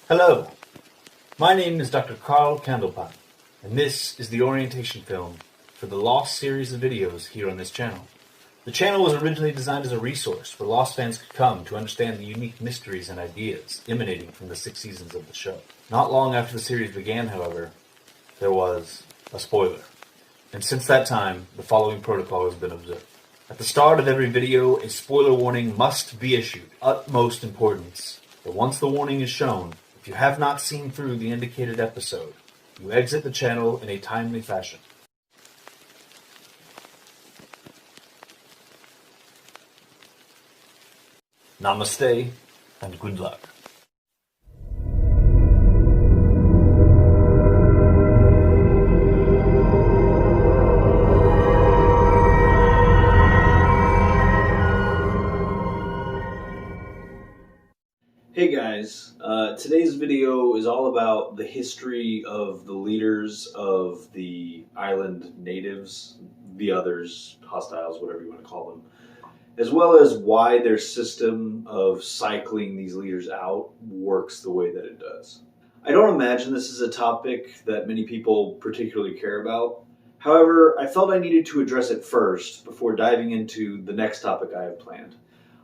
Hello, my name is Dr. Carl Candlepan, and this is the orientation film for the Lost series of videos here on this channel. The channel was originally designed as a resource where Lost fans could come to understand the unique mysteries and ideas emanating from the 6 seasons of the show. Not long after the series began, however, there was a spoiler. And since that time, the following protocol has been observed. At the start of every video, a spoiler warning must be issued. Utmost importance. But once the warning is shown, if you have not seen through the indicated episode, you exit the channel in a timely fashion. Namaste, and good luck. Hey guys, today's video is all about the history of the leaders of the island natives, the others, hostiles, whatever you want to call them, as well as why their system of cycling these leaders out works the way that it does. I don't imagine this is a topic that many people particularly care about. However, I felt I needed to address it first before diving into the next topic I have planned.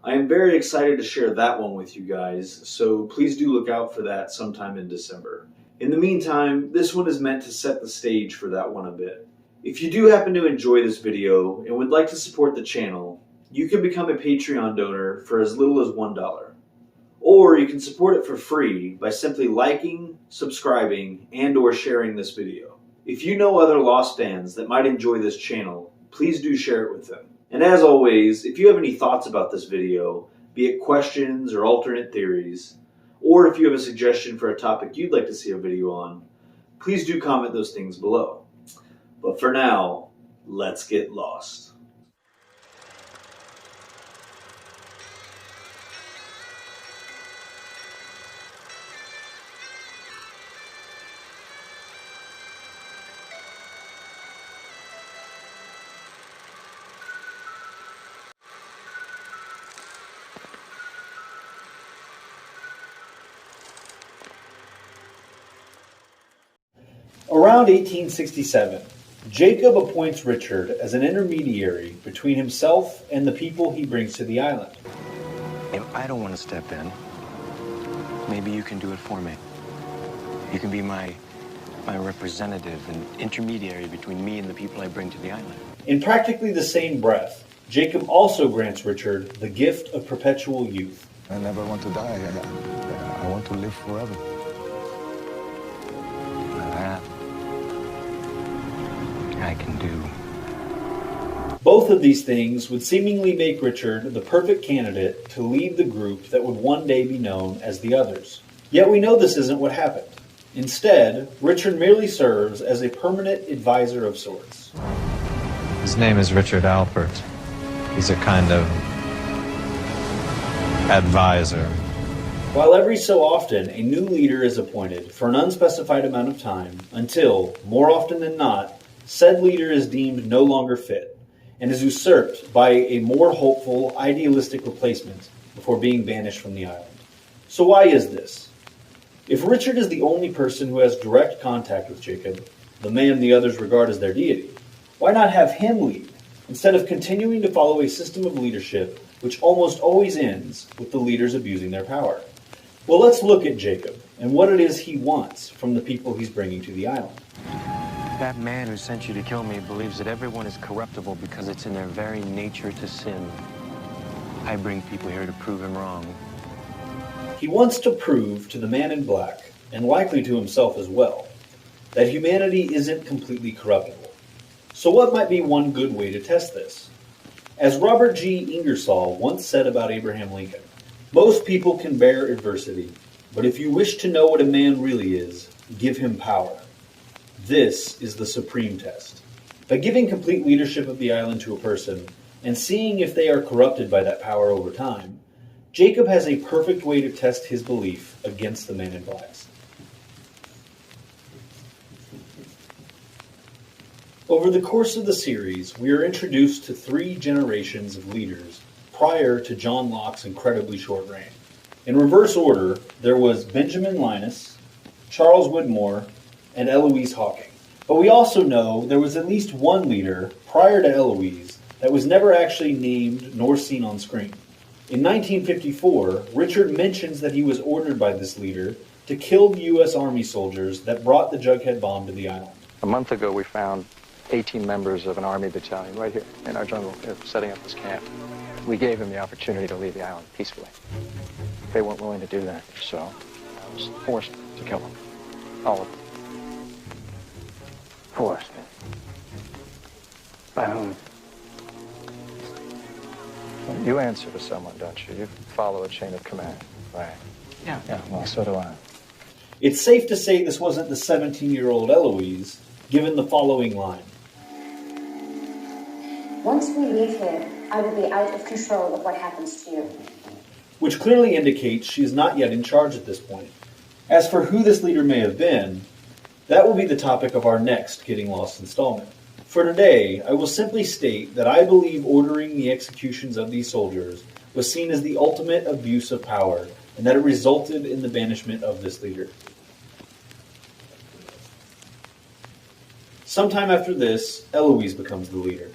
I am very excited to share that one with you guys, so please do look out for that sometime in December. In the meantime, this one is meant to set the stage for that one a bit. If you do happen to enjoy this video and would like to support the channel, you can become a Patreon donor for as little as $1. Or you can support it for free by simply liking, subscribing, and/or sharing this video. If you know other Lost fans that might enjoy this channel, please do share it with them. And as always, if you have any thoughts about this video, be it questions or alternate theories, or if you have a suggestion for a topic you'd like to see a video on, please do comment those things below. But for now, let's get lost. Around 1867, Jacob appoints Richard as an intermediary between himself and the people he brings to the island. If I don't want to step in, maybe you can do it for me. You can be my representative and intermediary between me and the people I bring to the island. In practically the same breath, Jacob also grants Richard the gift of perpetual youth. I never want to die. I want to live forever. That I can do. Both of these things would seemingly make Richard the perfect candidate to lead the group that would one day be known as the Others. Yet we know this isn't what happened. Instead, Richard merely serves as a permanent advisor of sorts. His name is Richard Alpert. He's a kind of advisor. While every so often a new leader is appointed for an unspecified amount of time until, more often than not, said leader is deemed no longer fit and is usurped by a more hopeful, idealistic replacement before being banished from the island. So why is this? If Richard is the only person who has direct contact with Jacob, the man the others regard as their deity, why not have him lead, instead of continuing to follow a system of leadership which almost always ends with the leaders abusing their power? Well, let's look at Jacob and what it is he wants from the people he's bringing to the island. That man who sent you to kill me believes that everyone is corruptible because it's in their very nature to sin. I bring people here to prove him wrong. He wants to prove to the man in black, and likely to himself as well, that humanity isn't completely corruptible. So what might be one good way to test this? As Robert G. Ingersoll once said about Abraham Lincoln, most people can bear adversity, but if you wish to know what a man really is, give him power. This is the supreme test. By giving complete leadership of the island to a person, and seeing if they are corrupted by that power over time, Jacob has a perfect way to test his belief against the man in black. Over the course of the series, we are introduced to 3 generations of leaders prior to John Locke's incredibly short reign. In reverse order, there was Benjamin Linus, Charles Widmore, and Eloise Hawking. But we also know there was at least one leader prior to Eloise that was never actually named nor seen on screen. In 1954, Richard mentions that he was ordered by this leader to kill the U.S. Army soldiers that brought the Jughead bomb to the island. A month ago, we found 18 members of an Army battalion right here in our jungle, setting up this camp. We gave them the opportunity to leave the island peacefully. They weren't willing to do that, so I was forced to kill them. All of them. Forced. By whom? You answer to someone, don't you? You follow a chain of command, right? Yeah, well, so do I. It's safe to say this wasn't the 17-year-old Eloise, given the following line. Once we leave here, I will be out of control of what happens to you. Which clearly indicates she is not yet in charge at this point. As for who this leader may have been, that will be the topic of our next Getting Lost installment. For today, I will simply state that I believe ordering the executions of these soldiers was seen as the ultimate abuse of power, and that it resulted in the banishment of this leader. Sometime after this, Eloise becomes the leader.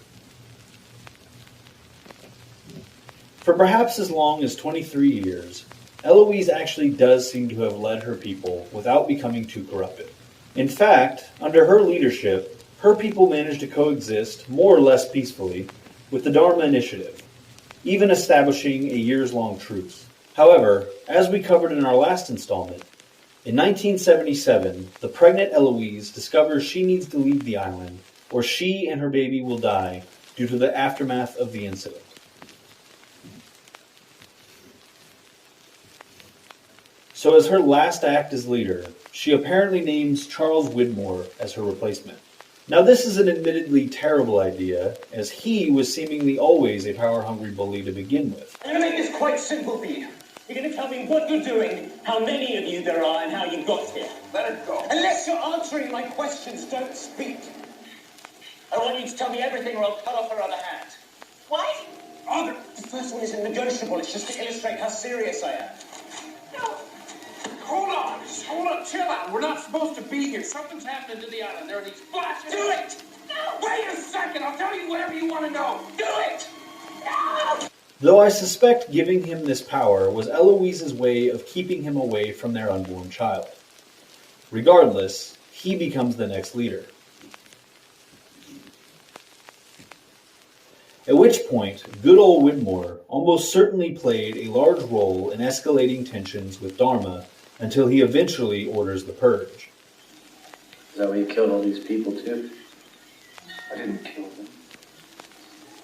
For perhaps as long as 23 years, Eloise actually does seem to have led her people without becoming too corrupted. In fact, under her leadership, her people managed to coexist more or less peacefully with the Dharma Initiative, even establishing a years-long truce. However, as we covered in our last installment, in 1977, the pregnant Eloise discovers she needs to leave the island, or she and her baby will die due to the aftermath of the incident. So as her last act as leader, she apparently names Charles Widmore as her replacement. Now this is an admittedly terrible idea, as he was seemingly always a power-hungry bully to begin with. I'm going to make this quite simple for you. You're going to tell me what you're doing, how many of you there are, and how you got here. Let it go. Unless you're answering my questions, don't speak. I want you to tell me everything or I'll cut off her other hand. What? Other? The first one isn't negotiable. It's just to illustrate how serious I am. No. Hold on, chill out. We're not supposed to be here. Something's happening to the island. There are these flashes. Do it! No! Wait a second, I'll tell you whatever you want to know. Do it! No! Though I suspect giving him this power was Eloise's way of keeping him away from their unborn child. Regardless, he becomes the next leader. At which point, good old Widmore almost certainly played a large role in escalating tensions with Dharma until he eventually orders the purge. Is that why you killed all these people too? I didn't kill them.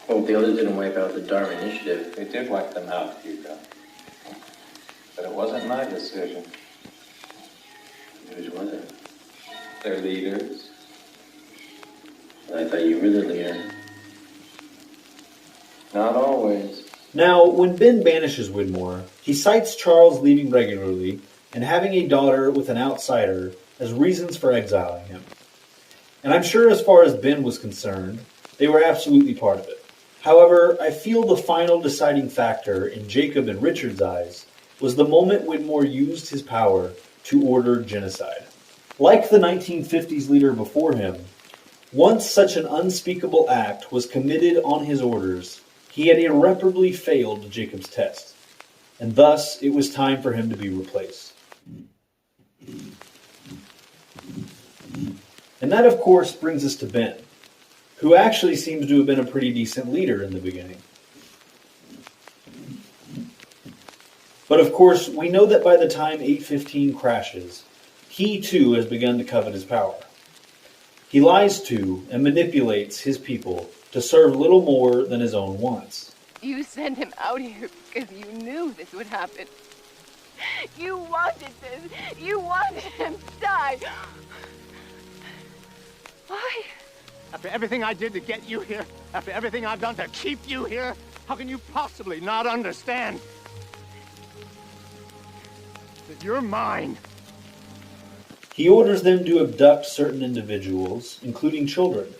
Well, the others didn't wipe out the Dharma Initiative. They did wipe them out, Hugo. But it wasn't my decision. Whose was it? Their leaders. I thought you were the leader. Not always. Now, when Ben banishes Widmore, he cites Charles leaving regularly and having a daughter with an outsider as reasons for exiling him. And I'm sure as far as Ben was concerned, they were absolutely part of it. However, I feel the final deciding factor in Jacob and Richard's eyes was the moment Widmore used his power to order genocide. Like the 1950s leader before him, once such an unspeakable act was committed on his orders, he had irreparably failed Jacob's test, and thus it was time for him to be replaced. And that, of course, brings us to Ben, who actually seems to have been a pretty decent leader in the beginning. But of course, we know that by the time 815 crashes, he too has begun to covet his power. He lies to and manipulates his people to serve little more than his own wants. You sent him out here because you knew this would happen. You wanted this. You wanted him to die. Why? After everything I did to get you here, after everything I've done to keep you here, how can you possibly not understand that you're mine? He orders them to abduct certain individuals, including children.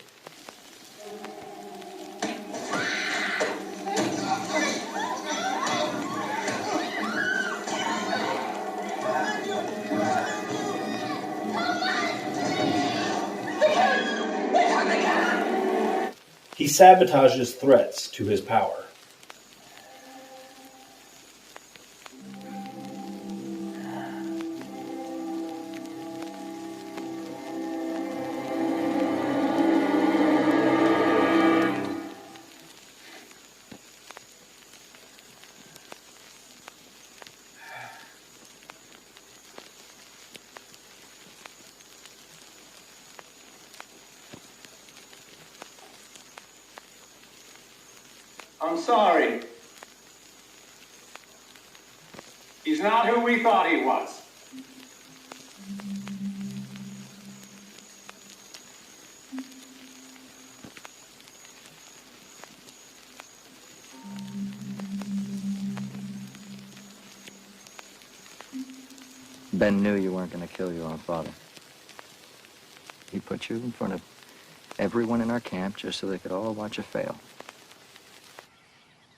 he sabotages threats to his power. I'm sorry. He's not who we thought he was. Ben knew you weren't going to kill your own father. He put you in front of everyone in our camp just so they could all watch you fail.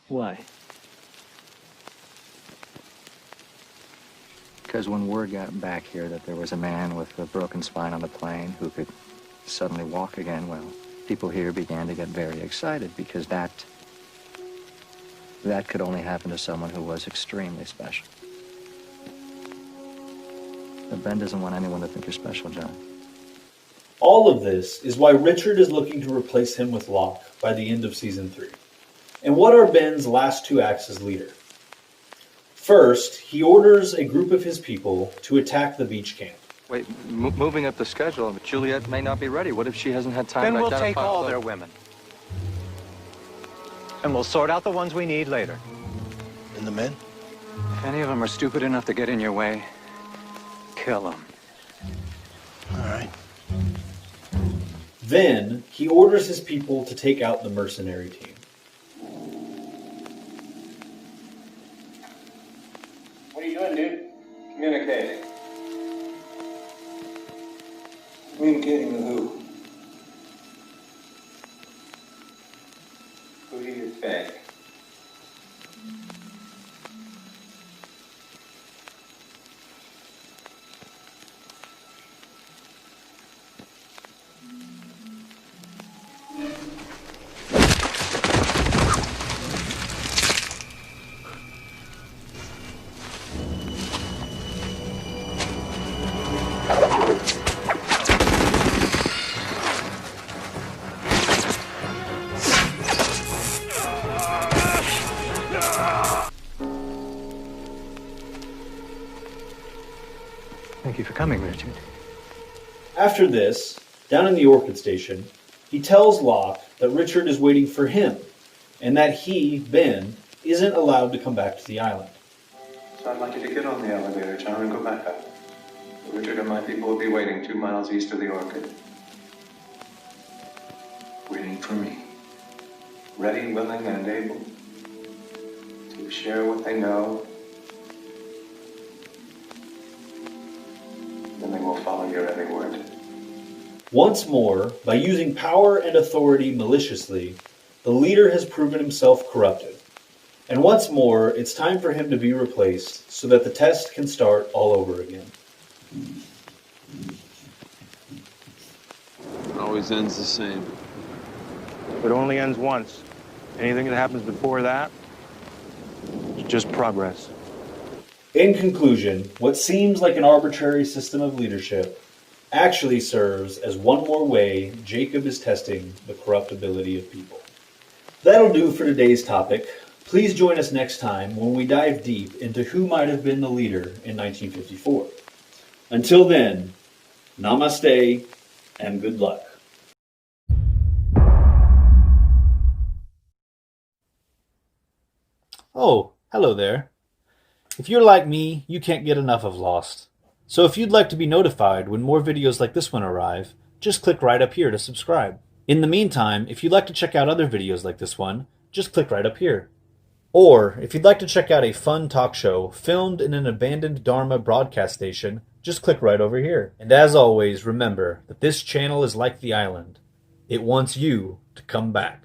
Why? Because when word got back here that there was a man with a broken spine on the plane who could suddenly walk again, well, people here began to get very excited because that could only happen to someone who was extremely special. But Ben doesn't want anyone to think you're special, John. All of this is why Richard is looking to replace him with Locke by the end of Season 3. And what are Ben's last 2 acts as leader? First, he orders a group of his people to attack the beach camp. Wait, moving up the schedule, Juliet may not be ready. What if she hasn't had time Then to we'll take all their women. And we'll sort out the ones we need later. And the men? If any of them are stupid enough to get in your way, kill them. All right. Then, he orders his people to take out the mercenary team. What are you doing, dude? Communicating. Communicating with who? Who do you think? Thank you for coming, Richard. After this, down in the Orchid Station, he tells Locke that Richard is waiting for him, and that he, Ben, isn't allowed to come back to the island. So I'd like you to get on the elevator, John, and go back up. Richard and my people will be waiting 2 miles east of the Orchid. Waiting for me. Ready, willing, and able to share what they know. Then they will follow your every word. Once more, by using power and authority maliciously, the leader has proven himself corrupted. And once more, it's time for him to be replaced so that the test can start all over again. It always ends the same. It only ends once. Anything that happens before that, it's just progress. In conclusion, what seems like an arbitrary system of leadership actually serves as one more way Jacob is testing the corruptibility of people. That'll do for today's topic. Please join us next time when we dive deep into who might have been the leader in 1954. Until then, namaste and good luck. Oh, hello there. If you're like me, you can't get enough of Lost. So if you'd like to be notified when more videos like this one arrive, just click right up here to subscribe. In the meantime, if you'd like to check out other videos like this one, just click right up here. Or, if you'd like to check out a fun talk show filmed in an abandoned Dharma broadcast station, just click right over here. And as always, remember that this channel is like the island. It wants you to come back.